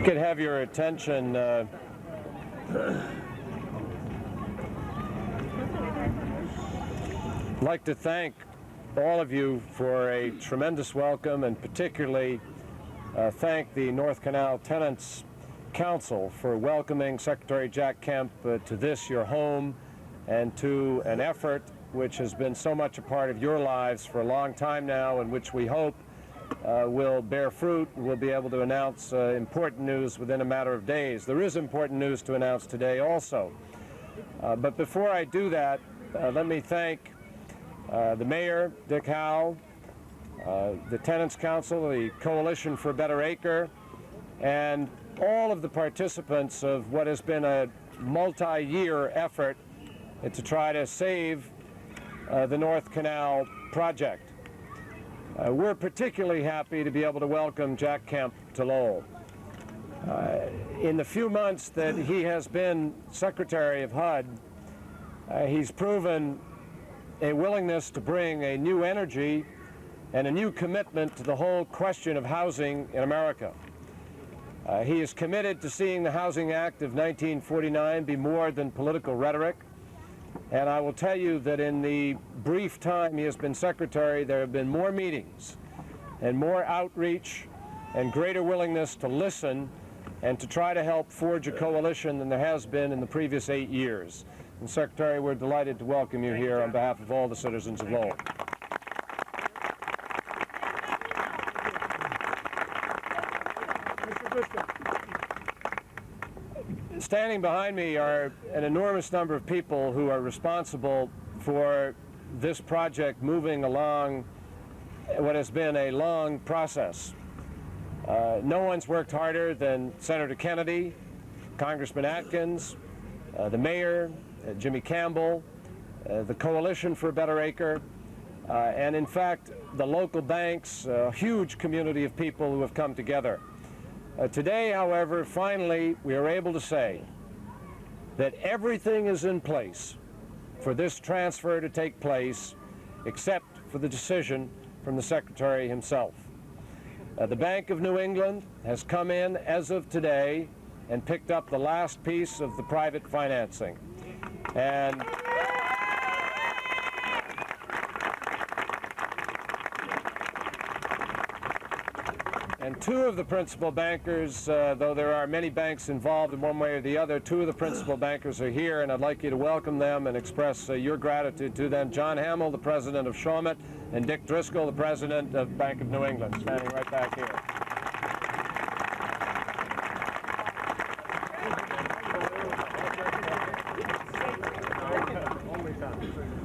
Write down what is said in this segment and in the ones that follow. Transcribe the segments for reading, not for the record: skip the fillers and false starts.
could have your attention, I'd like to thank all of you for a tremendous welcome, and particularly thank the North Canal Tenants Council for welcoming Secretary Jack Kemp to this, your home, and to an effort which has been so much a part of your lives for a long time now, and which we hope will bear fruit. We'll be able to announce important news within a matter of days. There is important news to announce today also. But before I do that, let me thank the Mayor, Dick Howe, the Tenants Council, the Coalition for a Better Acre, and all of the participants of what has been a multi-year effort to try to save the North Canal project. We're particularly happy to be able to welcome Jack Kemp to Lowell. In the few months that he has been Secretary of HUD, he's proven a willingness to bring a new energy and a new commitment to the whole question of housing in America. He is committed to seeing the Housing Act of 1949 be more than political rhetoric. And I will tell you that in the brief time he has been Secretary, there have been more meetings and more outreach and greater willingness to listen and to try to help forge a coalition than there has been in the previous 8 years. And Secretary, we're delighted to welcome you here on behalf of all the citizens of Lowell. Standing behind me are an enormous number of people who are responsible for this project moving along what has been a long process. No one's worked harder than Senator Kennedy, Congressman Atkins, the Mayor, Jimmy Campbell, the Coalition for a Better Acre, and in fact the local banks, a huge community of people who have come together. Today, however, finally, we are able to say that everything is in place for this transfer to take place, except for the decision from the Secretary himself. The Bank of New England has come in as of today and picked up the last piece of the private financing. And two of the principal bankers, though there are many banks involved in one way or the other, two of the principal bankers are here, and I'd like you to welcome them and express your gratitude to them. John Hamill, the president of Shawmut, and Dick Driscoll, the president of Bank of New England, standing right back here.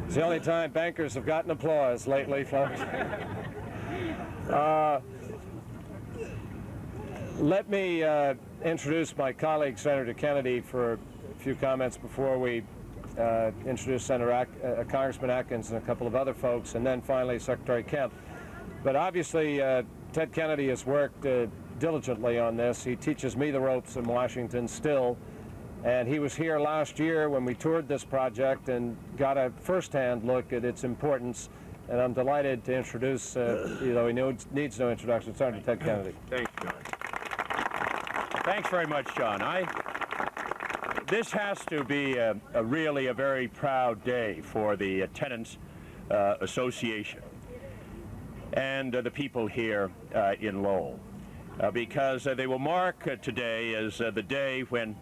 It's the only time bankers have gotten applause lately, folks. Let me introduce my colleague, Senator Kennedy, for a few comments before we introduce Congressman Atkins and a couple of other folks, and then finally Secretary Kemp. But obviously, Ted Kennedy has worked diligently on this. He teaches me the ropes in Washington still, and he was here last year when we toured this project and got a first-hand look at its importance. And I'm delighted to introduce, though he needs no introduction, Senator Ted Kennedy. Thanks, John. Thanks very much, John. This has to be really a very proud day for the Tenants Association and the people here in Lowell, because they will mark today as the day when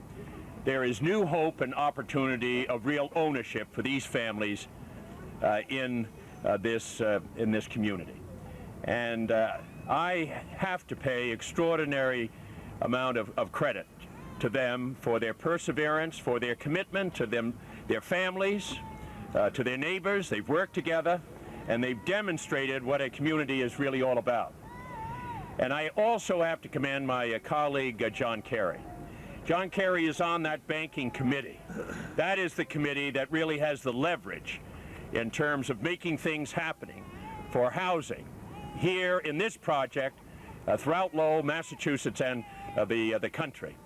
there is new hope and opportunity of real ownership for these families in this community. And I have to pay extraordinary amount of credit to them for their perseverance, for their commitment to their families, to their neighbors. They've worked together, and they've demonstrated what a community is really all about. And I also have to commend my colleague, John Kerry. John Kerry is on that banking committee. That is the committee that really has the leverage in terms of making things happening for housing here in this project throughout Lowell, Massachusetts, and the country.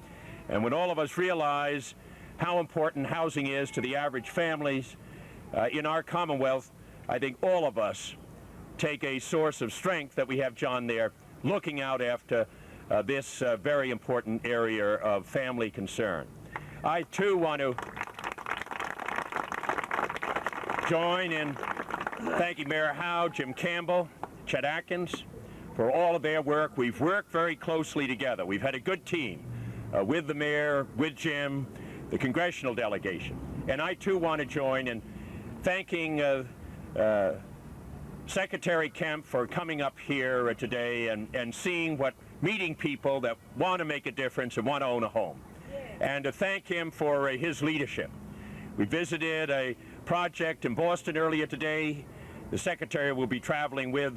And when all of us realize how important housing is to the average families in our Commonwealth, I think all of us take a source of strength that we have John there looking out after this very important area of family concern. I too want to join in thanking Mayor Howe, Jim Campbell, Chet Atkins for all of their work. We've worked very closely together. We've had a good team with the mayor, with Jim, the congressional delegation. And I too want to join in thanking Secretary Kemp for coming up here today and seeing meeting people that want to make a difference and want to own a home. And to thank him for his leadership. We visited a project in Boston earlier today. The Secretary will be traveling with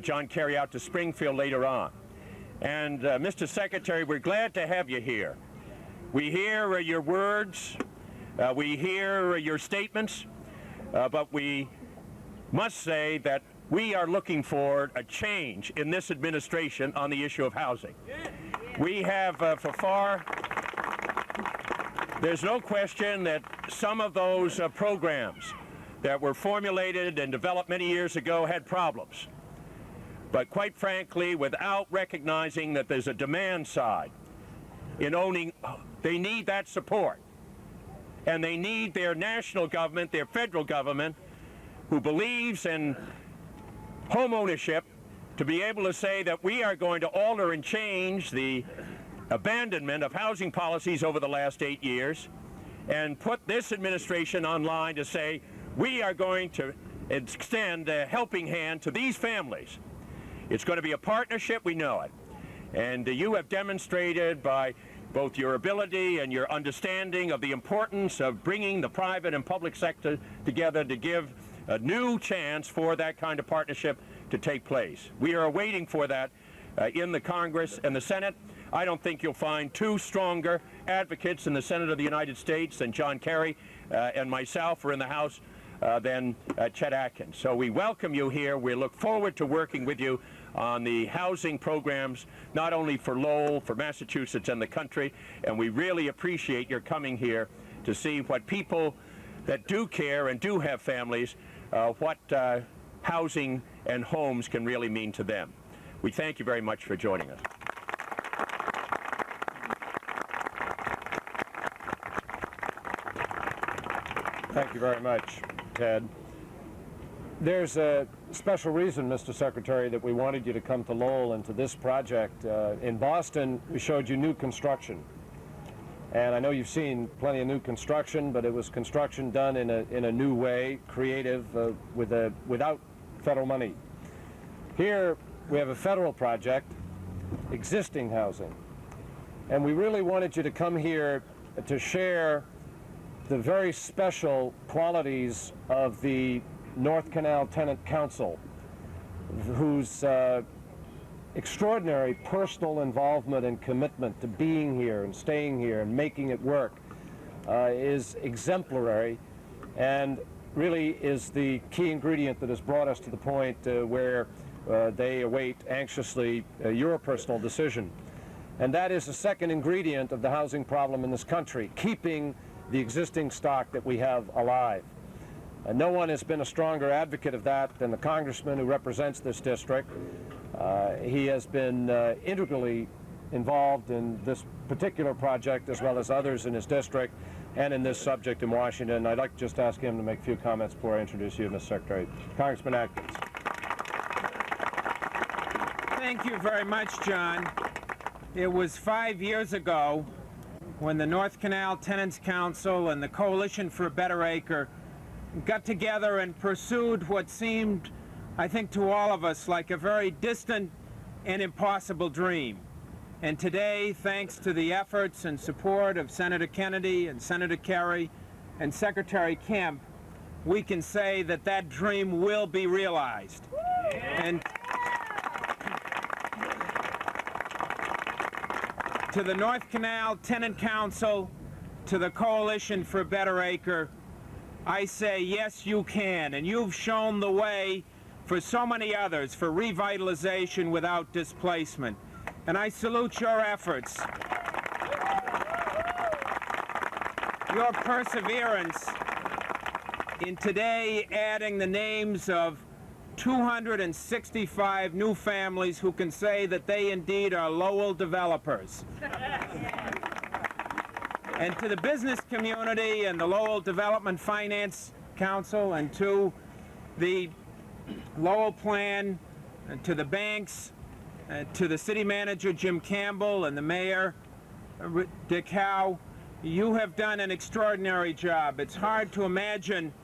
John Kerry out to Springfield later on. And Mr. Secretary, we're glad to have you here. We hear your words, we hear your statements, but we must say that we are looking for a change in this administration on the issue of housing. We have there's no question that some of those programs that were formulated and developed many years ago had problems. But quite frankly, without recognizing that there's a demand side in owning, they need that support. And they need their national government, their federal government, who believes in home ownership, to be able to say that we are going to alter and change the abandonment of housing policies over the last 8 years and put this administration online to say we are going to extend a helping hand to these families. It's going to be a partnership, we know it. And you have demonstrated by both your ability and your understanding of the importance of bringing the private and public sector together to give a new chance for that kind of partnership to take place. We are waiting for that in the Congress and the Senate. I don't think you'll find two stronger advocates in the Senate of the United States than John Kerry and myself, or in the House than Chet Atkins. So we welcome you here. We look forward to working with you on the housing programs, not only for Lowell, for Massachusetts and the country, and we really appreciate your coming here to see what people that do care and do have families, what housing and homes can really mean to them. We thank you very much for joining us. Thank you very much, Ted. There's a special reason, Mr. Secretary, that we wanted you to come to Lowell and to this project. In Boston, we showed you new construction. And I know you've seen plenty of new construction, but it was construction done in a new way, creative, without federal money. Here, we have a federal project, existing housing. And we really wanted you to come here to share the very special qualities of the North Canal Tenant Council, whose extraordinary personal involvement and commitment to being here and staying here and making it work is exemplary, and really is the key ingredient that has brought us to the point where they await anxiously your personal decision. And that is the second ingredient of the housing problem in this country, keeping the existing stock that we have alive. No one has been a stronger advocate of that than the congressman who represents this district. He has been integrally involved in this particular project as well as others in his district and in this subject in Washington. I'd like to just ask him to make a few comments before I introduce you, Mr. Secretary. Congressman Atkins. Thank you very much, John. It was 5 years ago when the North Canal Tenants Council and the Coalition for a Better Acre got together and pursued what seemed, I think, to all of us like a very distant and impossible dream. And today, thanks to the efforts and support of Senator Kennedy and Senator Kerry and Secretary Kemp, we can say that that dream will be realized. And to the North Canal Tenant Council, to the Coalition for a Better Acre, I say, yes, you can. And you've shown the way for so many others for revitalization without displacement. And I salute your efforts, your perseverance in today adding the names of 265 new families who can say that they indeed are Lowell developers. And to the business community and the Lowell Development Finance Council and to the Lowell Plan and to the banks, to the city manager Jim Campbell and the mayor Dick Howe, you have done an extraordinary job. It's hard to imagine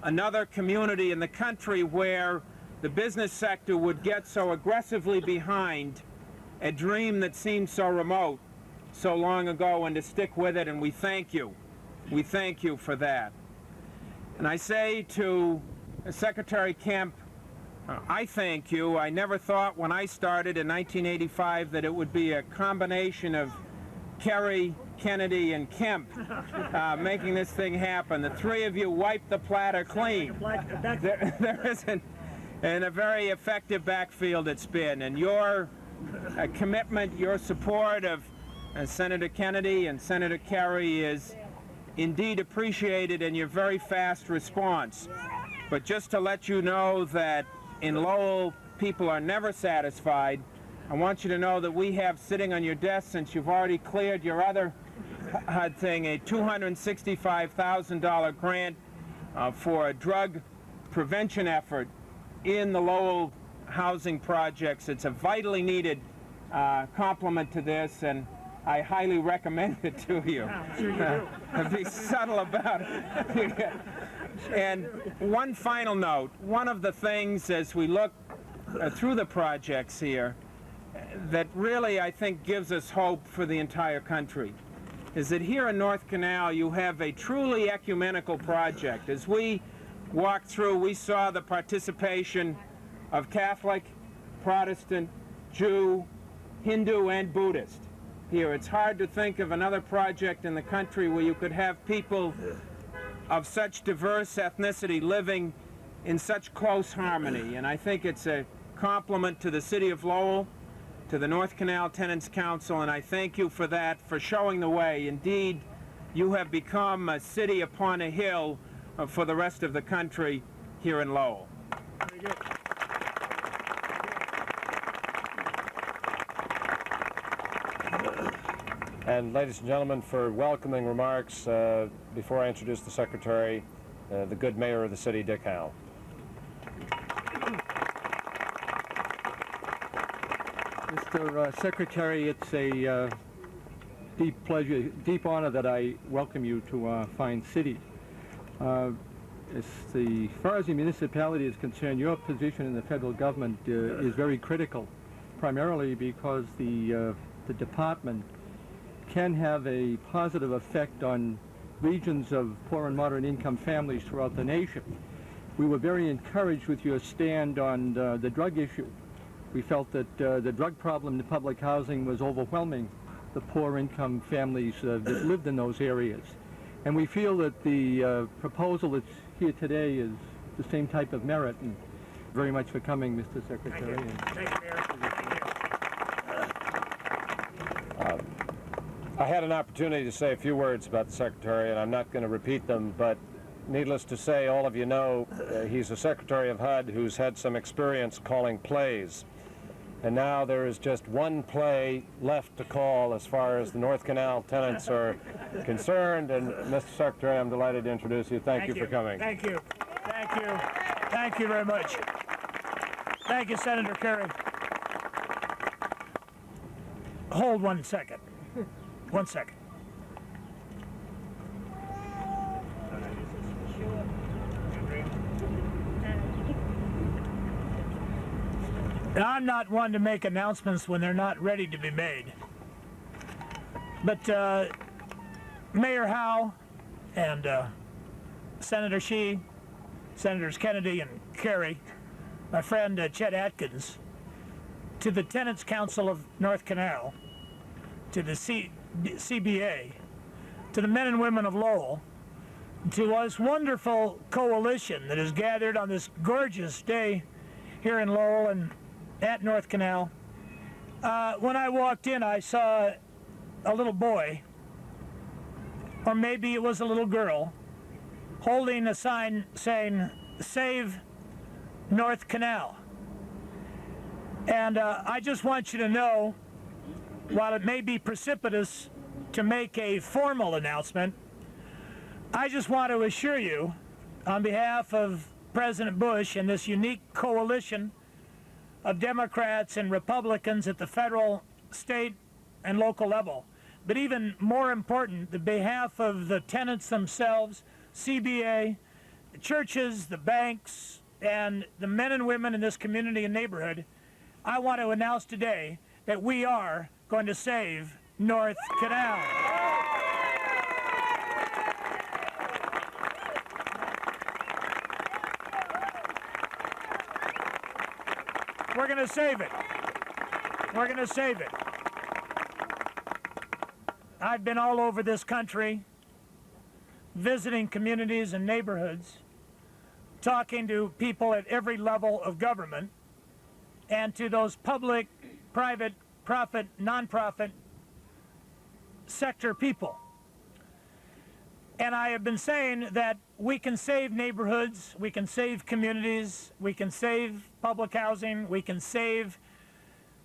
another community in the country where the business sector would get so aggressively behind a dream that seemed so remote so long ago, and to stick with it, and we thank you. We thank you for that. And I say to Secretary Kemp, I thank you. I never thought when I started in 1985 that it would be a combination of Kerry, Kennedy, and Kemp making this thing happen. The three of you wiped the platter clean. There isn't, and a very effective backfield it's been. And your commitment, your support of Senator Kennedy and Senator Kerry is indeed appreciated in your very fast response. But just to let you know that in Lowell, people are never satisfied. I want you to know that we have sitting on your desk, since you've already cleared your other HUD thing, a $265,000 grant for a drug prevention effort in the Lowell housing projects. It's a vitally needed complement to this, and I highly recommend it to you. Be subtle about it. And one final note, one of the things as we look through the projects here that really I think gives us hope for the entire country is that here in North Canal you have a truly ecumenical project. As we walked through, we saw the participation of Catholic, Protestant, Jew, Hindu, and Buddhist here. It's hard to think of another project in the country where you could have people of such diverse ethnicity living in such close harmony. And I think it's a compliment to the city of Lowell, to the North Canal Tenants Council, and I thank you for that, for showing the way. Indeed, you have become a city upon a hill for the rest of the country here in Lowell. Very good. And ladies and gentlemen, for welcoming remarks, before I introduce the Secretary, the good mayor of the city, Dick Howe. Mr. Secretary, it's a deep pleasure, deep honor that I welcome you to our fine city. As far as the municipality is concerned, your position in the federal government is very critical, primarily because the department can have a positive effect on regions of poor and moderate income families throughout the nation. We were very encouraged with your stand on the drug issue. We felt that the drug problem in public housing was overwhelming the poor income families that lived in those areas. And we feel that the proposal that's here today is the same type of merit. And very much for coming, Mr. Secretary. Thank you. Thank you, Mayor. Thank you. I had an opportunity to say a few words about the Secretary, and I'm not going to repeat them, but needless to say, all of you know he's a Secretary of HUD who's had some experience calling plays. And now there is just one play left to call as far as the North Canal tenants are concerned. And Mr. Secretary, I'm delighted to introduce you. Thank you for coming. Thank you. Thank you. Thank you very much. Thank you, Senator Kerry. Hold 1 second. 1 second. Now, I'm not one to make announcements when they're not ready to be made. But Mayor Howe and Senator Shee, Senators Kennedy and Kerry, my friend Chet Atkins, to the Tenants Council of North Canal, to the CBA, to the men and women of Lowell, to this wonderful coalition that has gathered on this gorgeous day here in Lowell and at North Canal. When I walked in, I saw a little boy, or maybe it was a little girl, holding a sign saying, "Save North Canal. And I just want you to know, while it may be precipitous to make a formal announcement, I just want to assure you, on behalf of President Bush and this unique coalition of Democrats and Republicans at the federal, state, and local level, but even more important, the behalf of the tenants themselves, CBA, the churches, the banks, and the men and women in this community and neighborhood, I want to announce today that we are going to save North Canal. We're going to save it. We're going to save it. I've been all over this country, visiting communities and neighborhoods, talking to people at every level of government, and to those public, private, profit, nonprofit sector people. And I have been saying that we can save neighborhoods, we can save communities, we can save public housing, we can save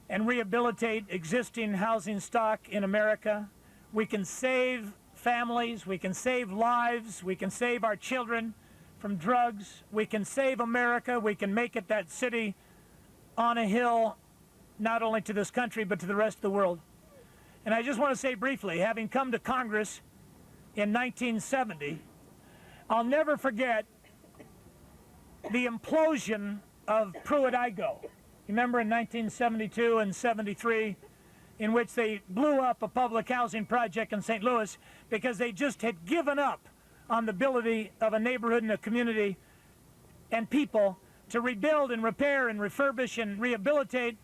and rehabilitate existing housing stock in America. We can save families, we can save lives, we can save our children from drugs, we can save America, we can make it that city on a hill, not only to this country, but to the rest of the world. And I just want to say briefly, having come to Congress in 1970, I'll never forget the implosion of Pruitt-Igoe. Remember in 1972 and 73, in which they blew up a public housing project in St. Louis because they just had given up on the ability of a neighborhood and a community and people to rebuild and repair and refurbish and rehabilitate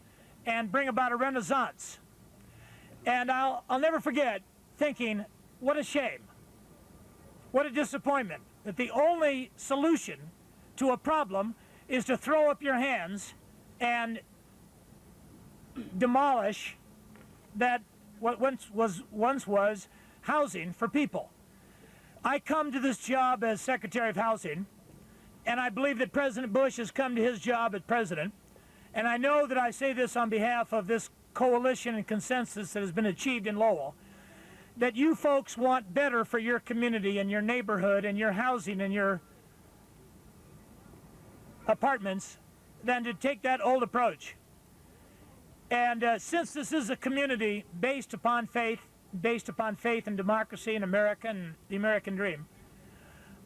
and bring about a renaissance. And I'll never forget thinking, what a shame, what a disappointment, that the only solution to a problem is to throw up your hands and demolish that what once was housing for people. I come to this job as Secretary of Housing, and I believe that President Bush has come to his job as president, and I know that I say this on behalf of this coalition and consensus that has been achieved in Lowell, that you folks want better for your community and your neighborhood and your housing and your apartments than to take that old approach. And since this is a community based upon faith and democracy in America and the American dream,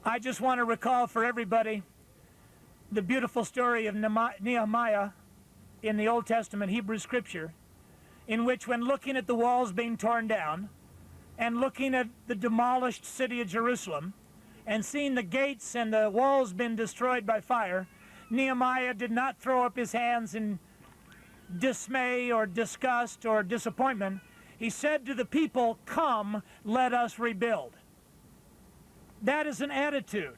I just want to recall for everybody the beautiful story of Nehemiah in the Old Testament Hebrew Scripture, in which, when looking at the walls being torn down and looking at the demolished city of Jerusalem and seeing the gates and the walls being destroyed by fire, Nehemiah did not throw up his hands in dismay or disgust or disappointment. He said to the people, "Come, let us rebuild." That is an attitude.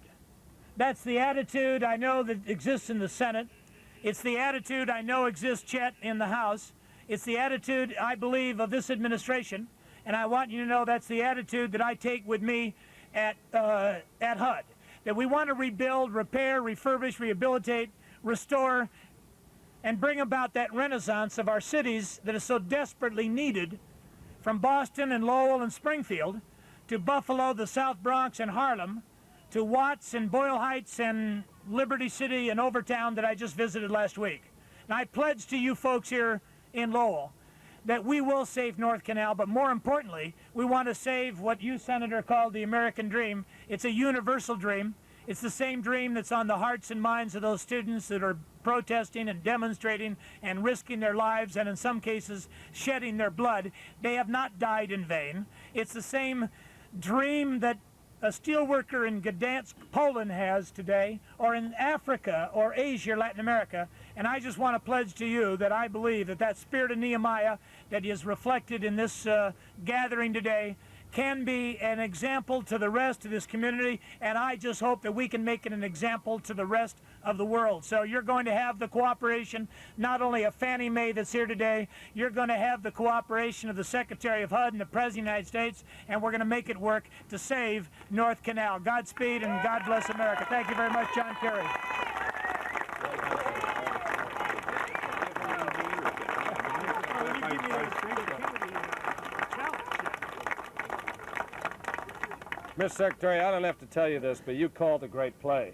That's the attitude I know that exists in the Senate. It's the attitude I know exists, Chet, in the House. It's the attitude, I believe, of this administration. And I want you to know that's the attitude that I take with me at HUD. That we want to rebuild, repair, refurbish, rehabilitate, restore, and bring about that renaissance of our cities that is so desperately needed, from Boston and Lowell and Springfield to Buffalo, the South Bronx and Harlem, to Watts and Boyle Heights and Liberty City and Overtown that I just visited last week. And I pledge to you folks here in Lowell that we will save North Canal, but more importantly, we want to save what you, Senator, called the American dream. It's a universal dream. It's the same dream that's on the hearts and minds of those students that are protesting and demonstrating and risking their lives and in some cases shedding their blood. They have not died in vain. It's the same dream that a steelworker in Gdansk, Poland has today, or in Africa or Asia or Latin America. And I just want to pledge to you that I believe that that spirit of Nehemiah that is reflected in this gathering today can be an example to the rest of this community, and I just hope that we can make it an example to the rest of the world. So you're going to have the cooperation not only of Fannie Mae that's here today, you're going to have the cooperation of the Secretary of HUD and the President of the United States, and we're going to make it work to save North Canal. Godspeed and God bless America. Thank you very much, John Kerry. Miss Secretary, I don't have to tell you this, but you called a great play.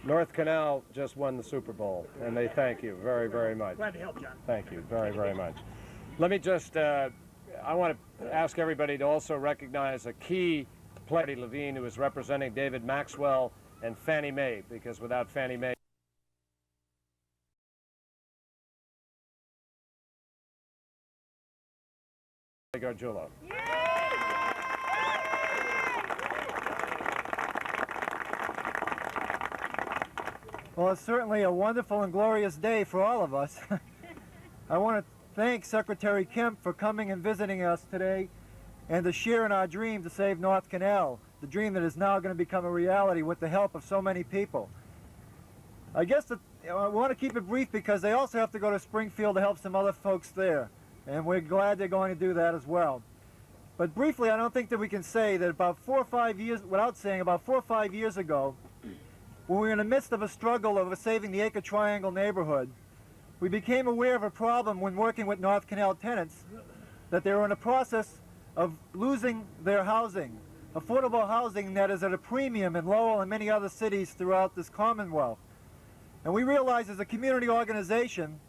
North Canal just won the Super Bowl, and they thank you very, very much. Glad to help, John. Thank you very, very much. Let me just, I want to ask everybody to also recognize a key player, Levine, who is representing David Maxwell and Fannie Mae, because without Fannie Mae, Gargiulo. Well, it's certainly a wonderful and glorious day for all of us. I want to thank Secretary Kemp for coming and visiting us today and to share in our dream to save North Canal, the dream that is now going to become a reality with the help of so many people. I guess I want to keep it brief because they also have to go to Springfield to help some other folks there, and we're glad they're going to do that as well. But briefly, I don't think that we can say that about 4 or 5 years, without saying about 4 or 5 years ago, when we were in the midst of a struggle over saving the Acre Triangle neighborhood, we became aware of a problem when working with North Canal tenants, that they were in the process of losing their housing, affordable housing that is at a premium in Lowell and many other cities throughout this Commonwealth. And we realized as a community organization,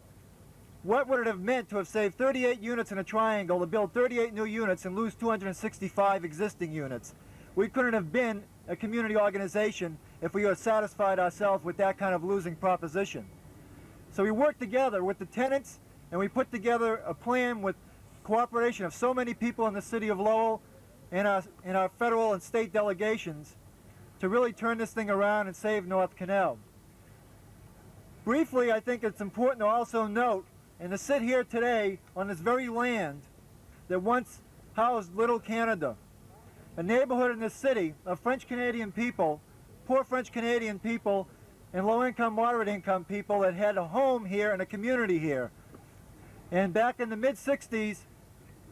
what would it have meant to have saved 38 units in a triangle, to build 38 new units and lose 265 existing units? We couldn't have been a community organization if we had satisfied ourselves with that kind of losing proposition. So we worked together with the tenants, and we put together a plan with cooperation of so many people in the city of Lowell and our federal and state delegations to really turn this thing around and save North Canal. Briefly, I think it's important to also note, and to sit here today on this very land that once housed Little Canada, a neighborhood in this city of French Canadian people, poor French Canadian people, and low-income, moderate-income people that had a home here and a community here. And back in the mid-60s,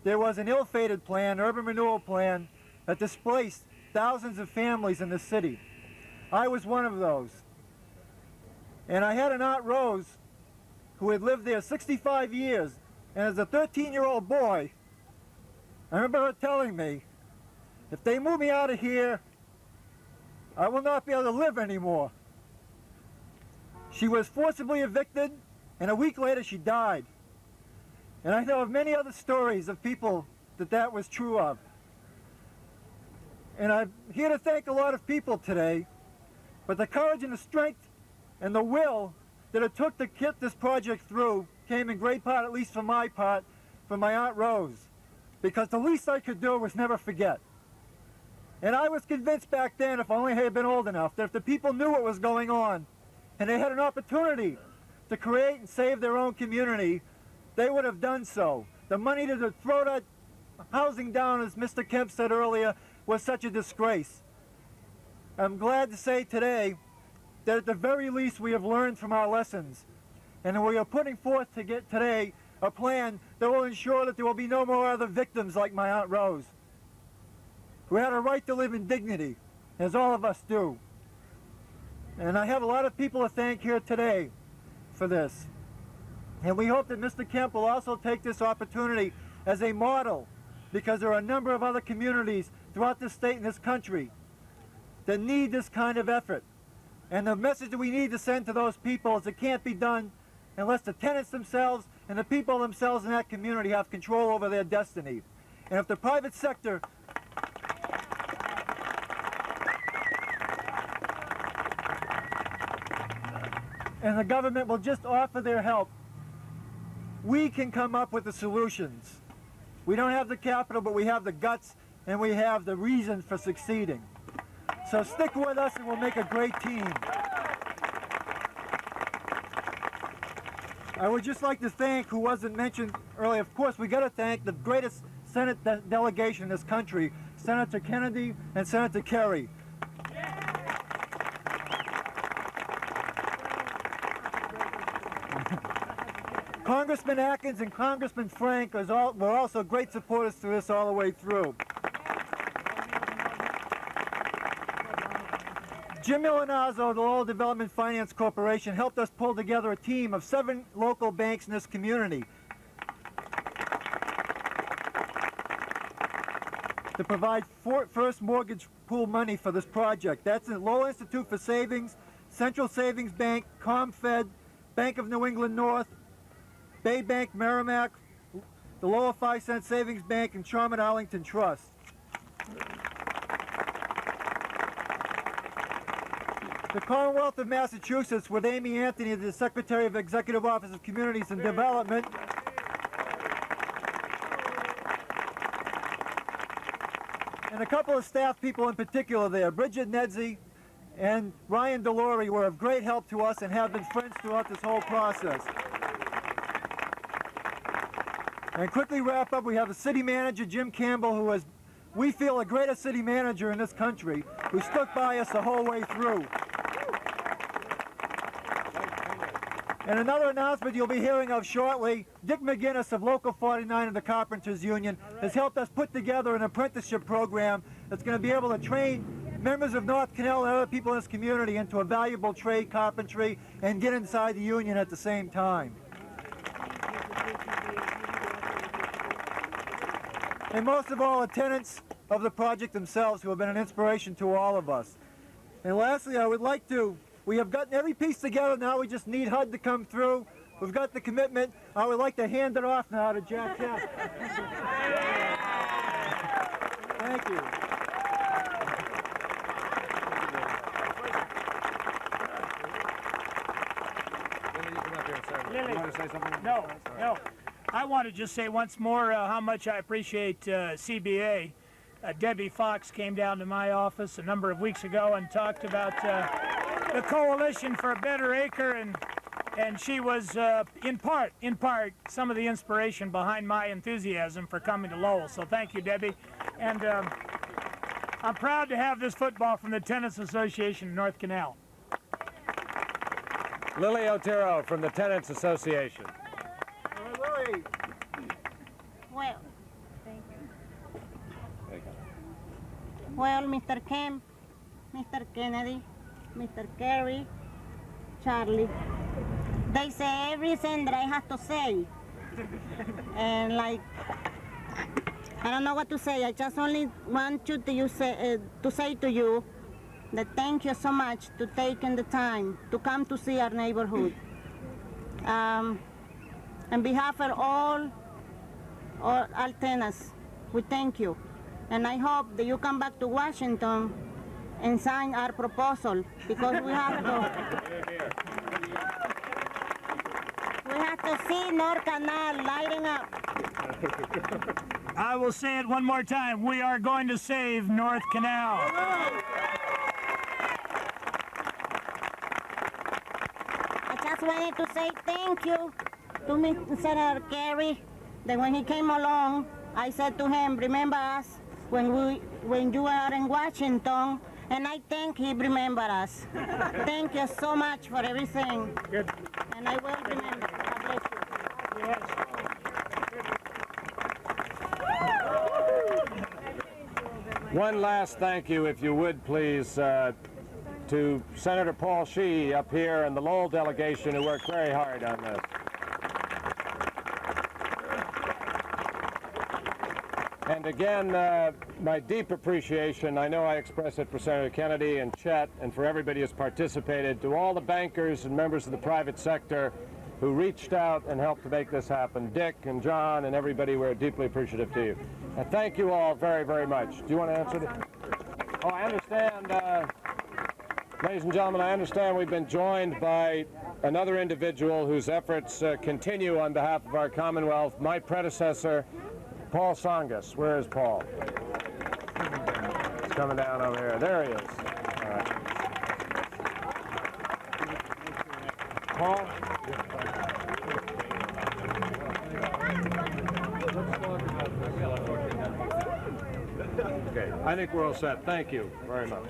there was an ill-fated plan, urban renewal plan, that displaced thousands of families in the city. I was one of those. And I had an Aunt Rose who had lived there 65 years, and as a 13-year-old boy, I remember her telling me, if they move me out of here, I will not be able to live anymore. She was forcibly evicted, and a week later she died. And I know of many other stories of people that was true of. And I'm here to thank a lot of people today, but the courage and the strength and the will that it took to get this project through came in great part, at least for my part, from my Aunt Rose. Because the least I could do was never forget. And I was convinced back then, if only I had been old enough, that if the people knew what was going on, and they had an opportunity to create and save their own community, they would have done so. The money to throw that housing down, as Mr. Kemp said earlier, was such a disgrace. I'm glad to say today that at the very least we have learned from our lessons, and we are putting forth to get today a plan that will ensure that there will be no more other victims like my Aunt Rose, who had a right to live in dignity, as all of us do. And I have a lot of people to thank here today for this. And we hope that Mr. Kemp will also take this opportunity as a model, because there are a number of other communities throughout this state and this country that need this kind of effort. And the message that we need to send to those people is it can't be done unless the tenants themselves and the people themselves in that community have control over their destiny. And if the private sector and the government will just offer their help, we can come up with the solutions. We don't have the capital, but we have the guts and we have the reason for succeeding. So stick with us and we'll make a great team. I would just like to thank, who wasn't mentioned earlier, of course, we got to thank the greatest Senate delegation in this country, Senator Kennedy and Senator Kerry. Congressman Atkins and Congressman Frank were also great supporters to this all the way through. Jim Milanazzo of the Lowell Development Finance Corporation helped us pull together a team of 7 local banks in this community. to provide first mortgage pool money for this project. That's the Lowell Institute for Savings, Central Savings Bank, ComFed, Bank of New England North, Bay Bank Merrimack, the Lowell 5-Cent Savings Bank, and Sherman Arlington Trust. The Commonwealth of Massachusetts, with Amy Anthony, the Secretary of Executive Office of Communities and Development, and a couple of staff people in particular there, Bridget Nedzi and Ryan Delory, were of great help to us and have been friends throughout this whole process. And quickly wrap up, we have the city manager, Jim Campbell, who is, we feel, the greatest city manager in this country, who stuck by us the whole way through. And another announcement you'll be hearing of shortly, Dick McGinnis of Local 49 of the Carpenters Union has helped us put together an apprenticeship program that's going to be able to train members of North Canal and other people in this community into a valuable trade, carpentry, and get inside the union at the same time. And most of all, the tenants of the project themselves, who have been an inspiration to all of us. And lastly, I would like to, we have gotten every piece together, now we just need HUD to come through. We've got the commitment. I would like to hand it off now to Jack Kemp. Thank you. Lily, you want to say something? No. I want to just say once more how much I appreciate CBA. Debbie Fox came down to my office a number of weeks ago and talked about the Coalition for a Better Acre, and she was in part some of the inspiration behind my enthusiasm for coming to Lowell. So thank you, Debbie. And I'm proud to have this football from the Tenants Association of North Canal. Lily Otero from the Tenants Association. Lily. Well, well, Mr. Kemp, Mr. Kennedy, Mr. Kerry, Charlie, they say everything that I have to say. And like, I don't know what to say. I just only want you to say to you that thank you so much to taking the time to come to see our neighborhood. On behalf of all our tenants, we thank you. And I hope that you come back to Washington and sign our proposal, because we have to see North Canal lighting up. I will say it one more time. We are going to save North Canal. I just wanted to say thank you to Senator Kerry, that when he came along, I said to him, remember us when you are in Washington, and I think he remembered us. Thank you so much for everything. Good. And I will remember. God bless you. Yes. One last thank you, if you would please, to Senator Paul Sheehy up here and the Lowell delegation, who worked very hard on this. And again, my deep appreciation, I know I express it for Senator Kennedy and Chet and for everybody who's participated, to all the bankers and members of the private sector who reached out and helped to make this happen. Dick and John and everybody, we're deeply appreciative to you. And thank you all very, very much. Do you want to answer this? Oh, I understand, ladies and gentlemen, I understand we've been joined by another individual whose efforts continue on behalf of our Commonwealth, my predecessor, Paul Songus. Where is Paul? He's coming down over here. There he is. All right. Paul? Okay, I think we're all set. Thank you very much.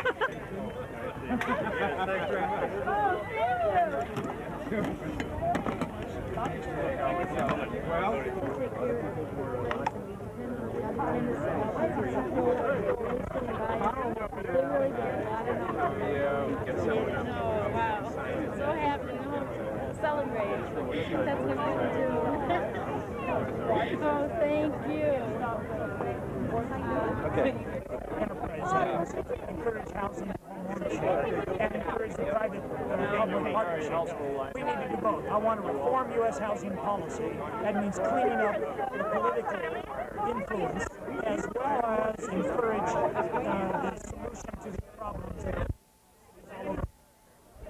So happy to celebrate. That's what I'm going to do. Oh, thank you. enterprise areas, encourage housing and home ownership, and encourage the private public partnerships. We need to do both. I want to reform U.S. housing policy. That means cleaning up the political influence as well as encourage the solution to these problems that are all over.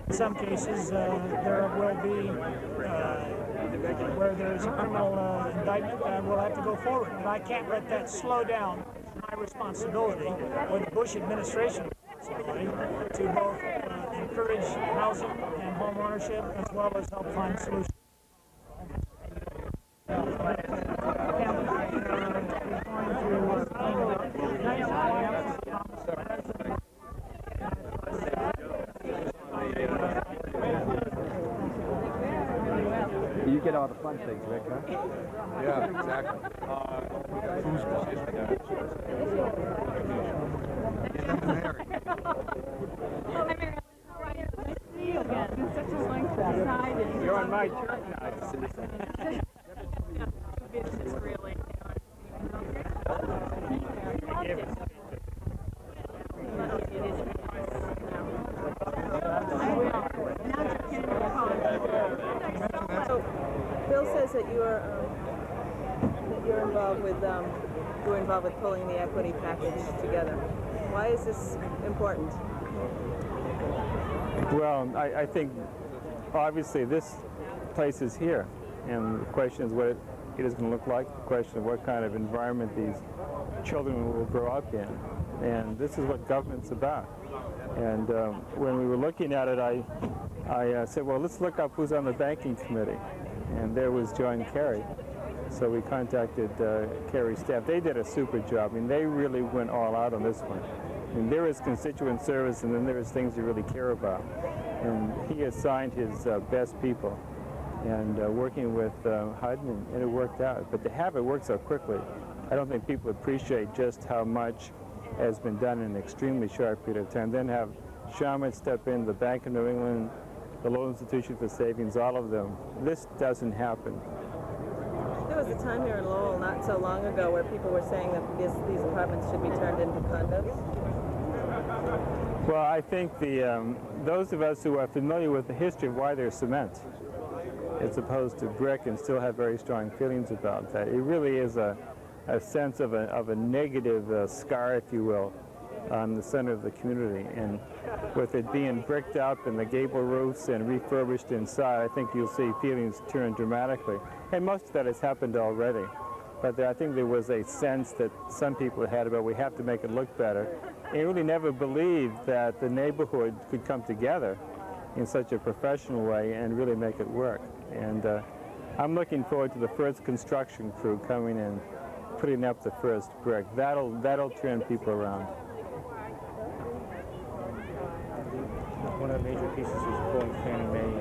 In some cases, there will be, where there's a criminal indictment, we'll have to go forward. But I can't let that slow down my responsibility or the Bush administration responsibility to both encourage housing and home ownership as well as help find solutions. You get all the fun things, Rick, huh? Yeah, exactly. You're on my turn now. Bill says that you're involved with pulling the equity package together. Why is this important? Well, I think obviously this place is here, and the question is what it is going to look like. The question of what kind of environment these children will grow up in, and this is what government's about. And when we were looking at it, I said, well, let's look up who's on the banking committee. And there was John Kerry. So we contacted Kerry's staff. They did a super job. I mean, they really went all out on this one. I mean, there is constituent service, and then there is things you really care about. And he assigned his best people, and working with HUD, and it worked out. But to have it work so quickly, I don't think people appreciate just how much has been done in an extremely short period of time. Then have Sharma step in, the Bank of New England, the Low Institution for Savings, all of them. This doesn't happen. There was a time here in Lowell not so long ago where people were saying that these apartments should be turned into condos. Well, I think those of us who are familiar with the history of why there's cement, as opposed to brick, and still have very strong feelings about that. It really is a sense of a negative scar, if you will, on the center of the community. And with it being bricked up and the gable roofs and refurbished inside, I think you'll see feelings turn dramatically. And most of that has happened already. But I think there was a sense that some people had about we have to make it look better. And really never believed that the neighborhood could come together in such a professional way and really make it work. And I'm looking forward to the first construction crew coming in, putting up the first brick. That'll turn people around. One of the major pieces was pulling Fannie Mae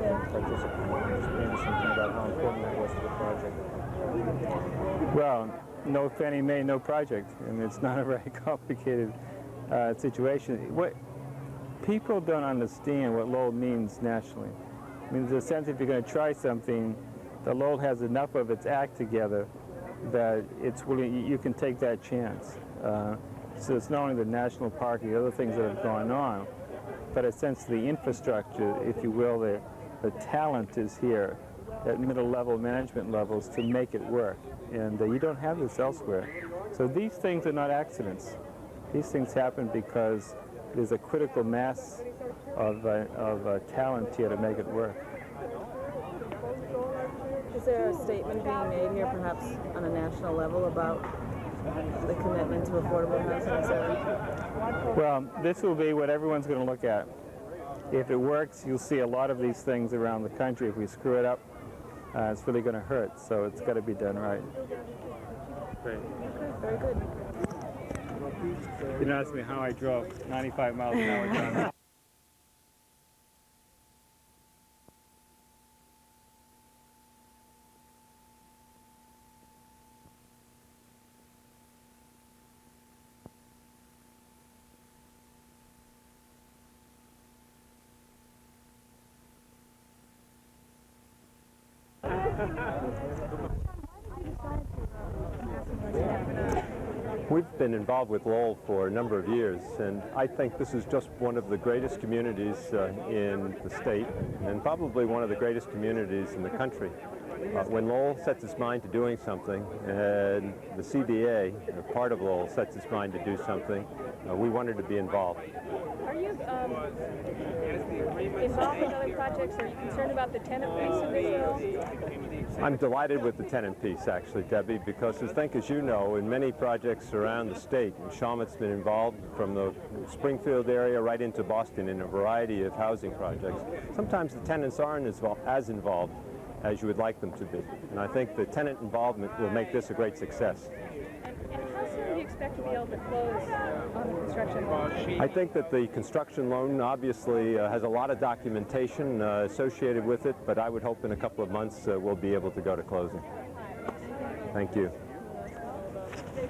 and participating. Explain something about how important that was to the project. Well, no Fannie Mae, no project. And it's not a very complicated situation. What people don't understand what Lowell means nationally. I mean, there's a sense if you're going to try something, that Lowell has enough of its act together that it's willing, you can take that chance. So it's not only the national park and the other things that have gone on, but a sense of the infrastructure, if you will, the talent is here at middle-level management levels to make it work. And you don't have this elsewhere. So these things are not accidents. These things happen because there's a critical mass of talent here to make it work. Is there a statement being made here, perhaps on a national level, about the commitment to affordable housing? Is there? Well, this will be what everyone's going to look at. If it works, you'll see a lot of these things around the country. If we screw it up, it's really going to hurt. So it's got to be done right. Great. Okay, very good. You didn't ask me how I drove 95 miles an hour down. We've been involved with Lowell for a number of years, and I think this is just one of the greatest communities in the state, and probably one of the greatest communities in the country. When Lowell sets its mind to doing something, and the CBA, part of Lowell, sets its mind to do something, we wanted to be involved. Are you involved in other projects? Are you concerned about the tenant piece of this at all? I'm delighted with the tenant piece, actually, Debbie, because as you know, in many projects around the state, and Shawmut's been involved from the Springfield area right into Boston in a variety of housing projects. Sometimes the tenants aren't as involved as you would like them to be. And I think the tenant involvement will make this a great success. And how soon do you expect to be able to close on the construction loan? I think that the construction loan obviously has a lot of documentation associated with it, but I would hope in a couple of months we'll be able to go to closing. Thank you. Any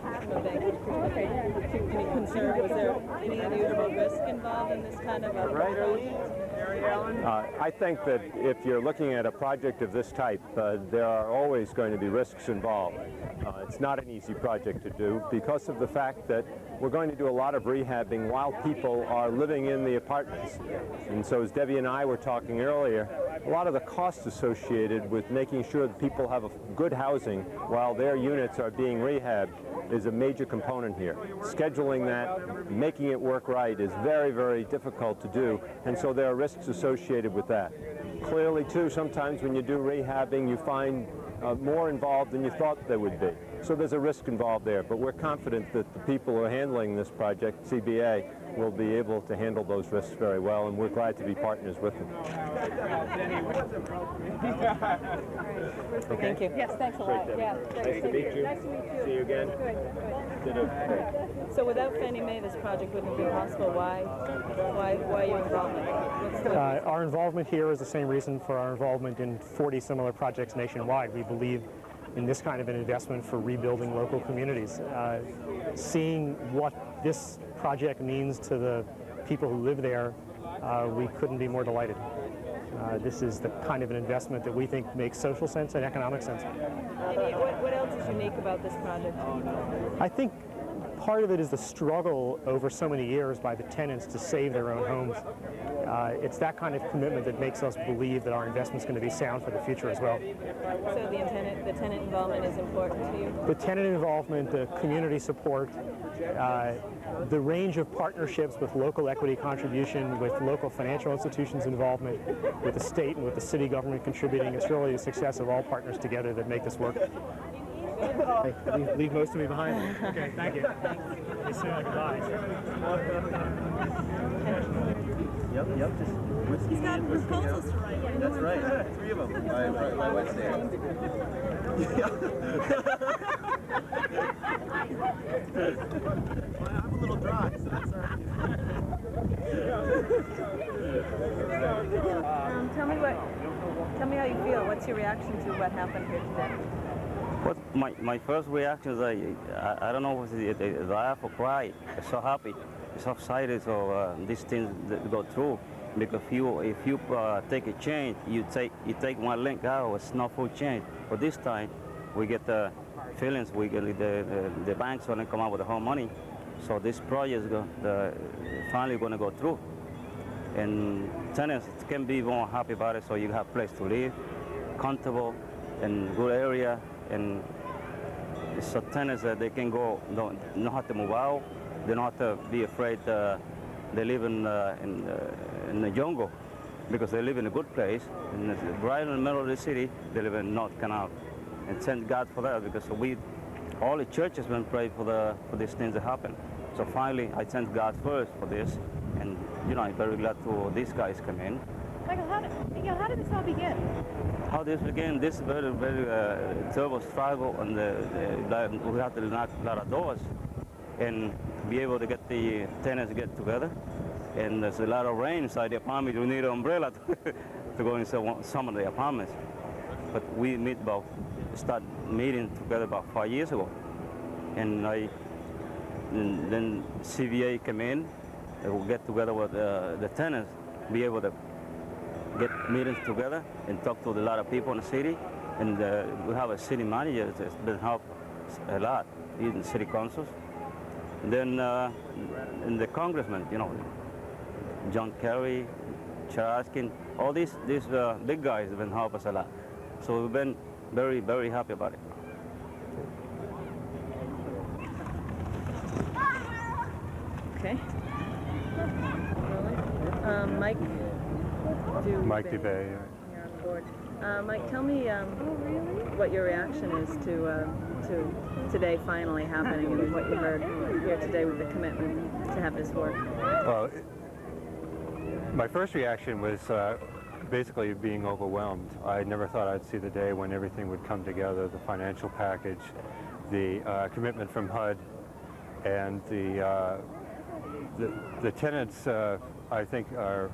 concern? Was there any unusual risk involved in this kind of a project? I think that if you're looking at a project of this type, there are always going to be risks involved. It's not an easy project to do because of the fact that we're going to do a lot of rehabbing while people are living in the apartments. And so as Debbie and I were talking earlier, a lot of the costs associated with making sure that people have a good housing while their units are being rehabbed is a major component here. Scheduling that, making it work right is very, very difficult to do, and so there are risks associated with that. Clearly, too, sometimes when you do rehabbing, you find more involved than you thought there would be. So there's a risk involved there, but we're confident that the people who are handling this project, CBA, will be able to handle those risks very well, and we're glad to be partners with them. Okay. Thank you. Yes, thanks a lot. Yeah. Nice to meet you. Nice to meet you. See you again. So without Fannie Mae, this project wouldn't have been possible. Why your involvement? Our involvement here is the same reason for our involvement in 40 similar projects nationwide. We believe in this kind of an investment for rebuilding local communities. Seeing what this project means to the people who live there, we couldn't be more delighted. This is the kind of an investment that we think makes social sense and economic sense. What else is unique about this project? I think part of it is the struggle over so many years by the tenants to save their own homes. It's that kind of commitment that makes us believe that our investment's going to be sound for the future as well. So the tenant involvement is important to you? The tenant involvement, the community support, the range of partnerships with local equity contribution, with local financial institutions involvement, with the state and with the city government contributing. It's really the success of all partners together that make this work. Leave most of me behind. Okay, thank you. See you soon. Goodbye. Yep, just whiskey. He's got proposals to write. That's right. 3 of them. My wife's name. I'm a little dry, so that's all right. Tell me how you feel. What's your reaction to what happened here today? Well, my first reaction is I don't know if it's laugh or cry. I'm so happy, so excited. So these things that go through. Because if you take a change, you take one link out, it's not full change. But this time, we get the feelings. We get the banks want to come out with the whole money. So this project is finally going to go through. And tenants can be more happy about it. So you have a place to live, comfortable, and good area. And so tenants that they can go, don't have to move out. They don't have to be afraid they live in the jungle because they live in a good place. And right in the middle of the city, they live in North Canal. And thank God for that because all the church has been praying for these things to happen. So finally, I thank God first for this. And, I'm very glad to these guys come in. Michael, how did this all begin? How this began, this very, very terrible struggle, and we had to knock a lot of doors and be able to get the tenants to get together. And there's a lot of rain inside the apartment. You need an umbrella to go inside some of the apartments. But we start meeting together about 5 years ago. And then CBA came in, and we'll get together with the tenants, be able to get meetings together and talk to a lot of people in the city. And we have a city manager that's been helped a lot, even city councils. Then and the congressmen, you know, John Kerry, Charaskin, all these big guys have been helping us a lot. So we've been very, very happy about it. Okay. Mike. Mike DeBay. You're on board. Mike, tell me what your reaction is to today finally happening and what you heard here today with the commitment to have this work. Well, my first reaction was basically being overwhelmed. I never thought I'd see the day when everything would come together, the financial package, the commitment from HUD, and the tenants, I think, are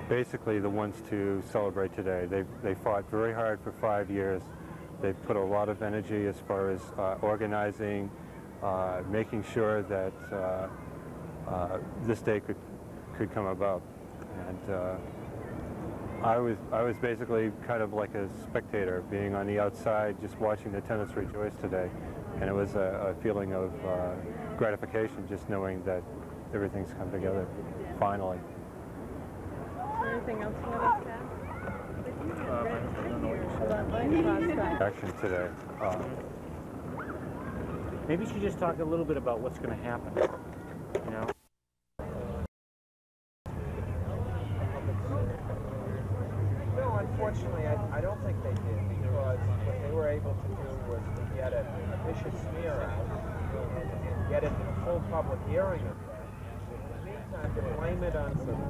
basically the ones to celebrate today. They fought very hard for 5 years. They've put a lot of energy as far as organizing, making sure that this day could come about. And I was basically kind of like a spectator, being on the outside, just watching the tenants rejoice today. And it was a feeling of gratification, just knowing that everything's come together, finally. Anything else you want to add? Action today. Maybe you should just talk a little bit about what's going to happen, you know? No, unfortunately, I don't think they did, because what they were able to do was to get a vicious smear out and get it to a full public hearing of that. In the meantime, to blame it on some...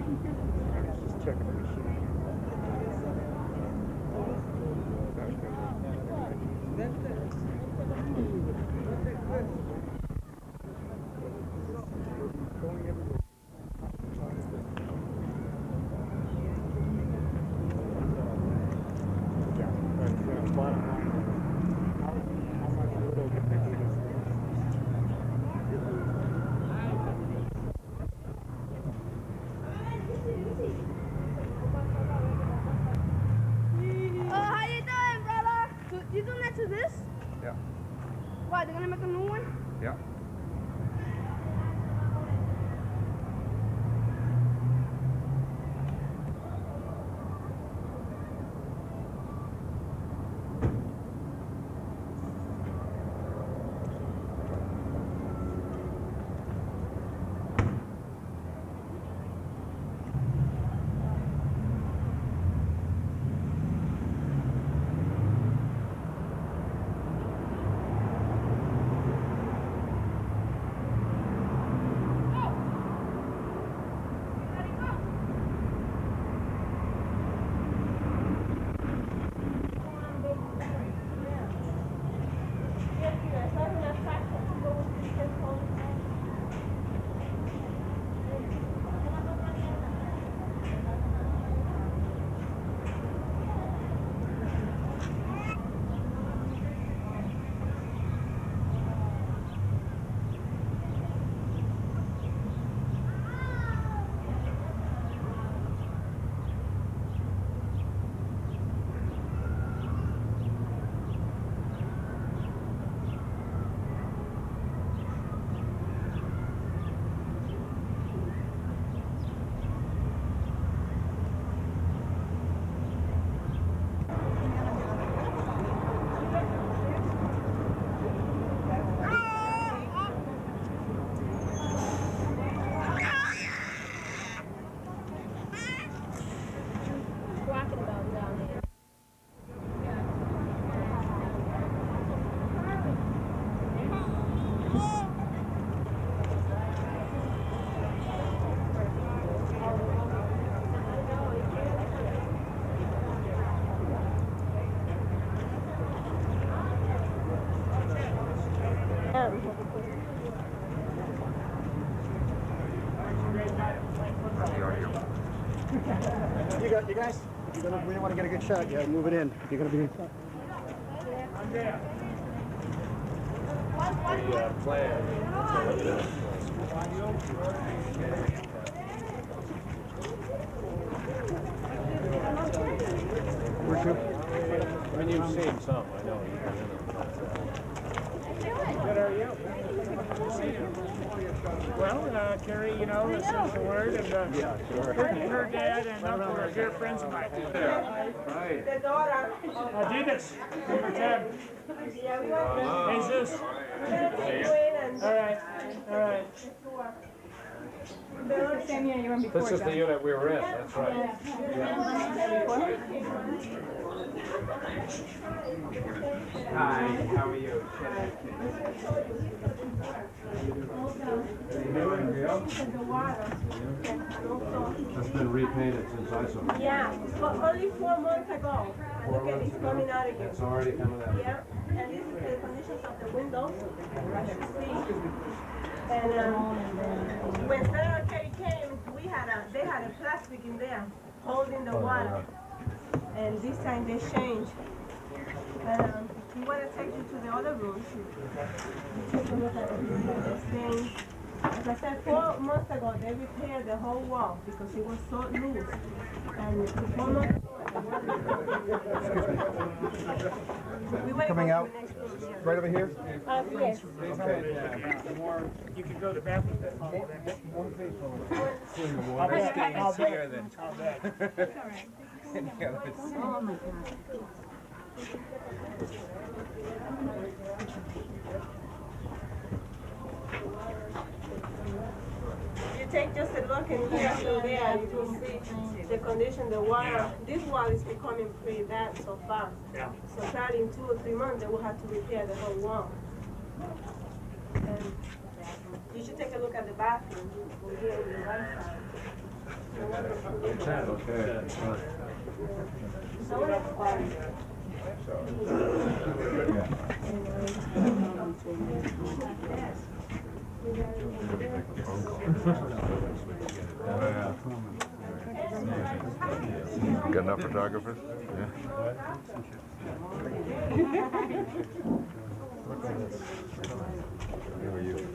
Just checking the machine. Why, they're gonna make a new one? Yeah. You guys, we want to get a good shot. Yeah, move it in. You're gonna be in front. I mean, you've seen some, I know. Good, are you? Well, Carrie, you know, this is the word, and her dad and uncle are dear friends of mine. The daughter. Adidas, number 10. Jesus. All right, all right. This is the unit we were in, that's right. Hi, how are you? It's been repainted since I saw it. Yeah, but only 4 months ago. Look at it's coming out again. It's already coming out. Yeah, and this is the conditions of the windows, as you see. And when Federal Carry came, they had a plastic in there holding the water. And this time they changed. And we want to take you to the other rooms. Take a look at the same. As I said, 4 months ago, they repaired the whole wall because it was so loose. And 4 months Coming out right over here? Yes. You can go to the bathroom. I'll bet. Here, then. I'll bet. Oh my God. You take just a look in here to there, you will see the condition, the water. This wall is becoming pretty bad so far. Yeah. So probably in 2 or 3 months, they will have to repair the whole wall. And you should take a look at the bathroom over here on the right side. Okay. Got enough photographers? Yeah.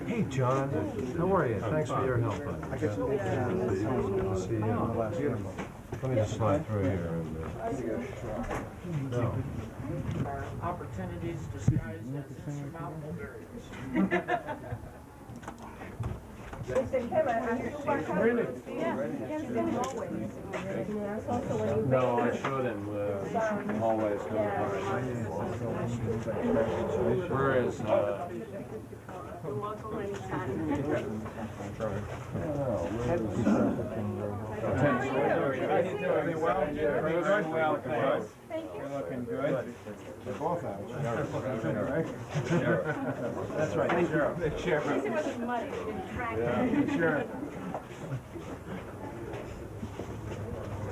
Hey, John. How are you? Thanks for your help. I guess let me just slide through here. No. Opportunities disguised as insurmountable barriers. Really? Yeah. No, I showed him hallways. Where is Thank you. You're looking good. That's right. The sheriff. It wasn't muddy. Sure.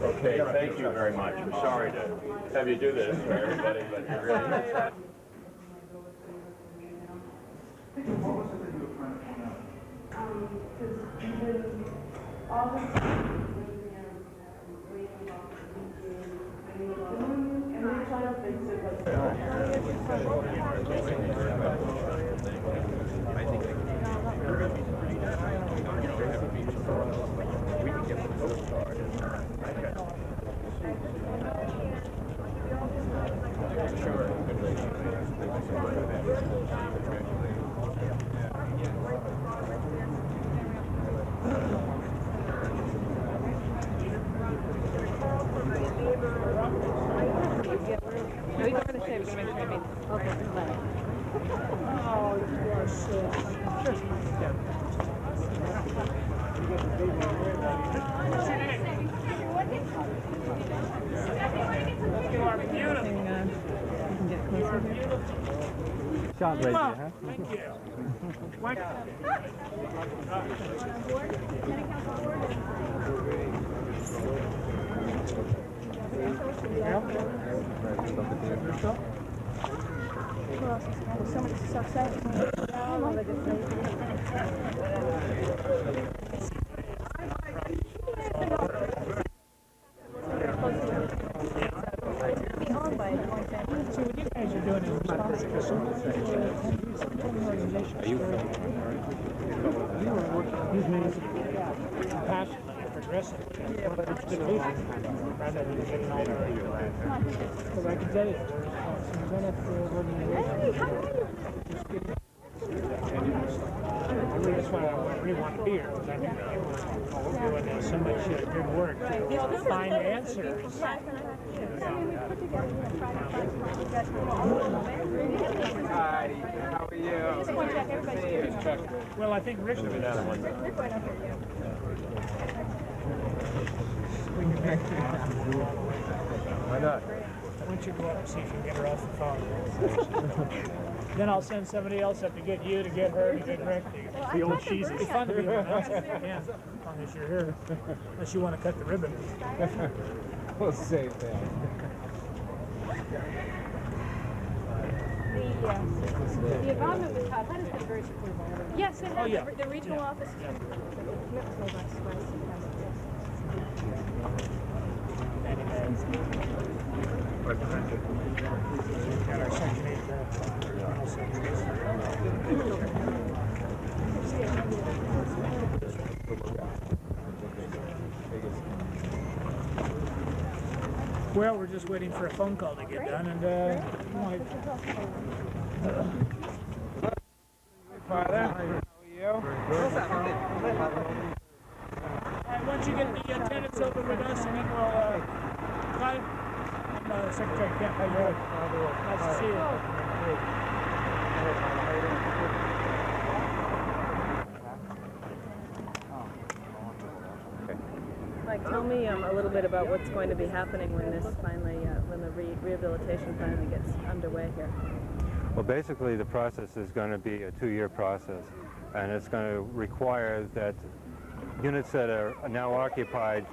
Okay, thank you very much. I'm sorry to have you do this for everybody, but you really... Shot right there, huh? Thank you. Because I can tell you, That's why I really want to be here, because I think we're doing so much good work to find answers. Hi, how are you? Well, I think Rick did that one. Why not? Why don't you go up and see if you can get her off the phone? Then I'll send somebody else up to get you, to get her, to get Rick. The old cheese. It'd be fun to be an announcer. Yeah, as long as you're here. Unless you want to cut the ribbon. We'll save that. The involvement with HUD has been very supportive. Yes, it has. Oh, yeah. The regional office. Got our Section 8 Well, we're just waiting for a phone call to get done, and Father, how are you? once you get the attendance over with us, and then we'll try. I'm Secretary Kemp. How you doing? Nice to see you. Mike, tell me a little bit about what's going to be happening when this finally, when the rehabilitation finally gets underway here. Well, basically the process is going to be a 2-year process, and it's going to require that units that are now occupied,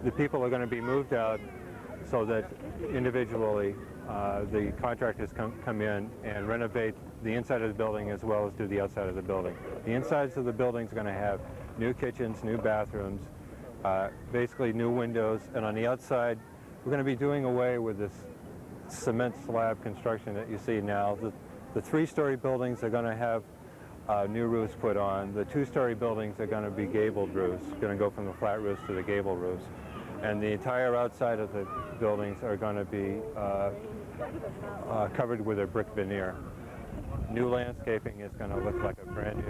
the people are going to be moved out so that individually the contractors come in and renovate the inside of the building as well as do the outside of the building. The insides of the buildings are going to have new kitchens, new bathrooms, basically new windows, and on the outside we're going to be doing away with this cement slab construction that you see now. The 3-story buildings are going to have new roofs put on. The 2-story buildings are going to be gabled roofs, going to go from the flat roofs to the gable roofs. And the entire outside of the buildings are going to be covered with a brick veneer. New landscaping is going to look like a brand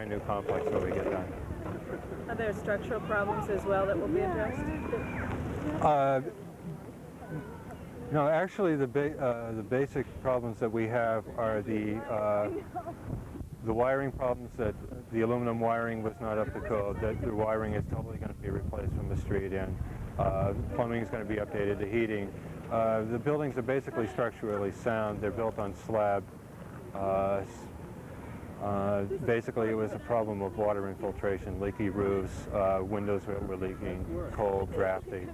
new complex when we get done. Are there structural problems as well that will be addressed? No, actually the basic problems that we have are the wiring problems, that the aluminum wiring was not up to code, that the wiring is totally going to be replaced from the street end. Plumbing is going to be updated, the heating. The buildings are basically structurally sound. They're built on slab. Basically, it was a problem of water infiltration, leaky roofs, windows were leaking, cold, drafty.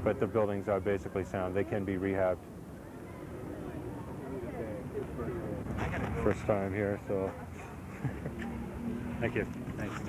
But the buildings are basically sound. They can be rehabbed. First time here, so thank you. Thanks.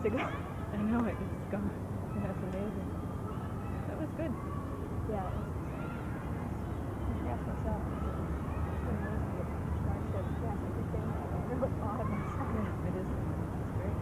To go. I know it. It's gone. That's amazing. That was good. Yeah. Yes, myself. Really odd. It is. It's great.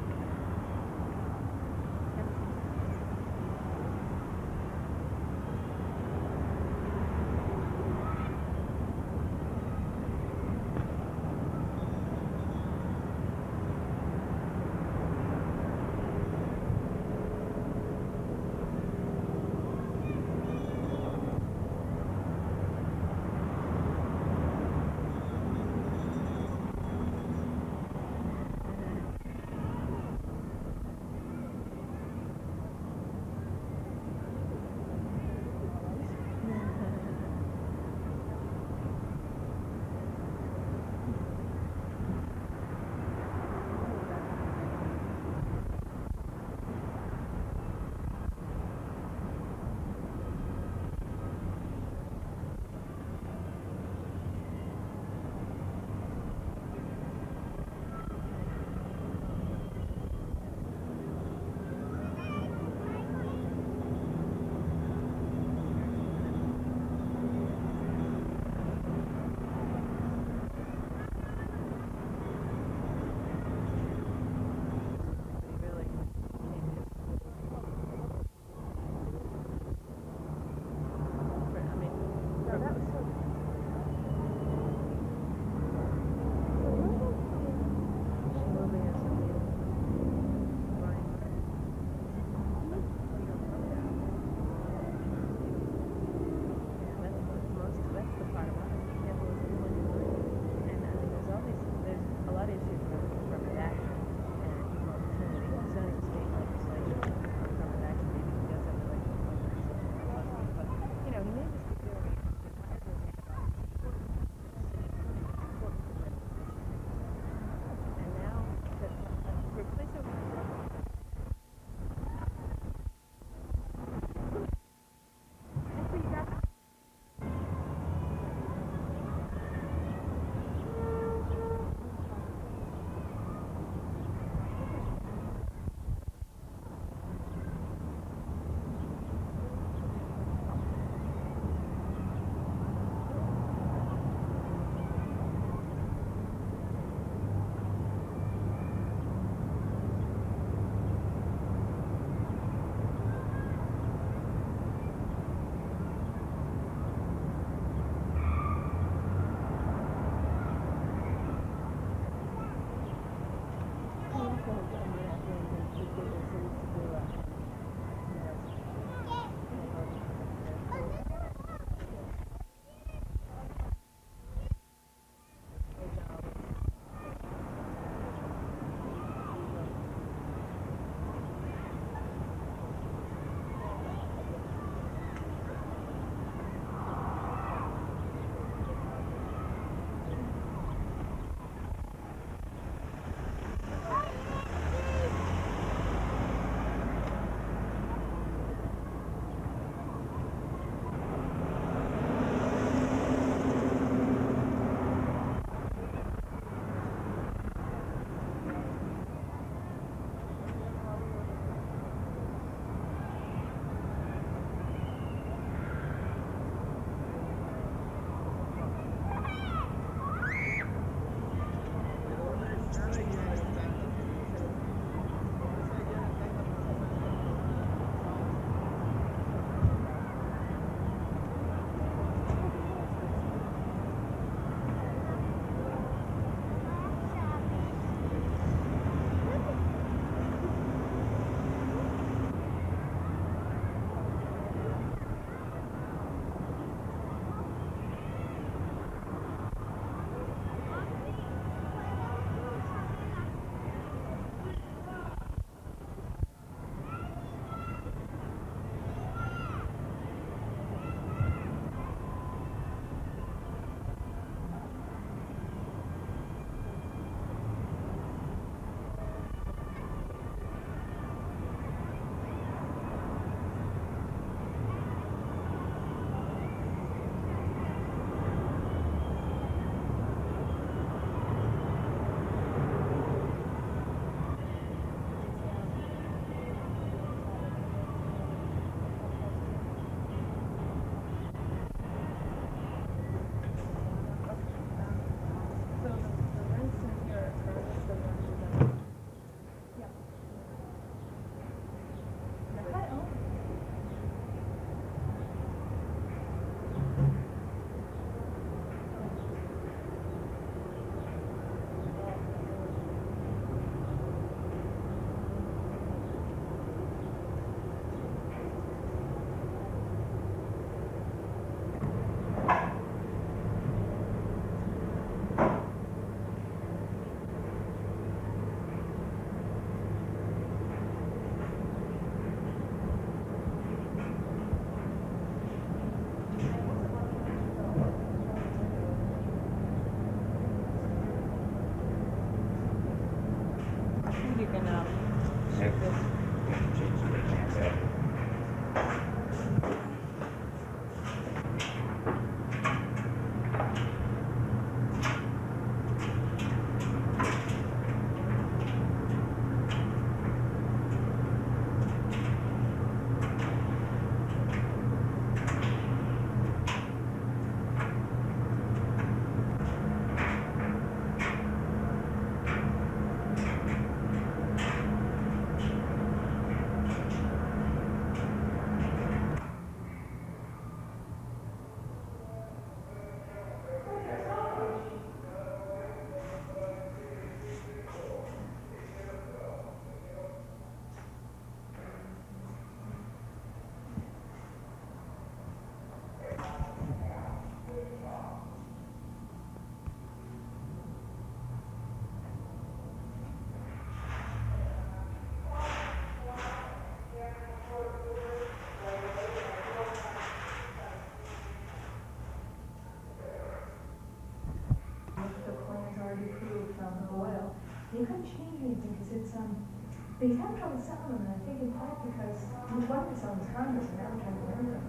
You couldn't change anything because it's, they have trouble selling them, and I think in part because we wanted to sell them as condos, and now we're trying to rent them.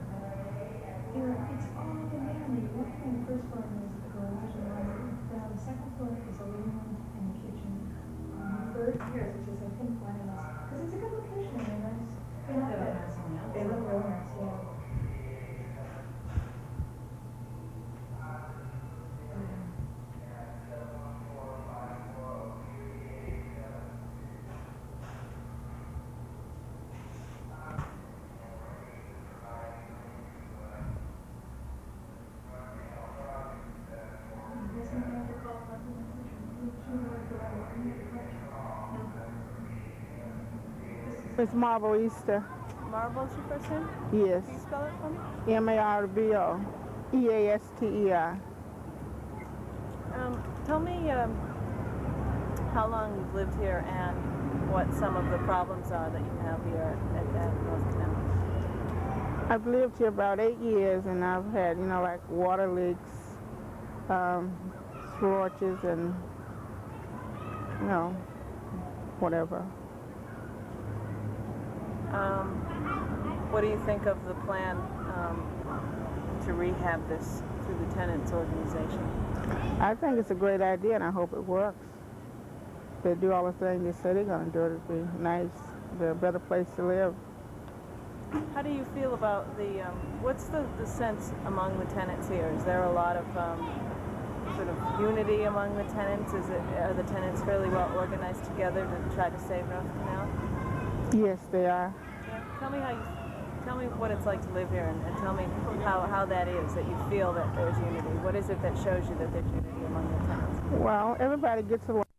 It's all in there, and the one on the first floor is the garage, and the second floor is a living room and the kitchen. Third years, which is I think why I lost, because it's a good location, and they're nice. They look real nice, yeah. It's Marble Easter. Marvel's your first name? Yes. Can you spell it for me? Marble. Tell me how long you've lived here and what some of the problems are that you have here at North Canal. I've lived here about 8 years, and I've had, you know, like water leaks, splotches, and, you know, whatever. What do you think of the plan to rehab this through the tenants organization? I think it's a great idea, and I hope it works. If they do all the things they say they're going to do, it'd be nice. It'd be a better place to live. How do you feel about the, what's the sense among the tenants here? Is there a lot of sort of unity among the tenants? Are the tenants fairly well organized together to try to save North Canal? Yes, they are. Yeah. Tell me what it's like to live here, and tell me how that is, that you feel that there's unity. What is it that shows you that there's unity among the tenants? Well, everybody gets along.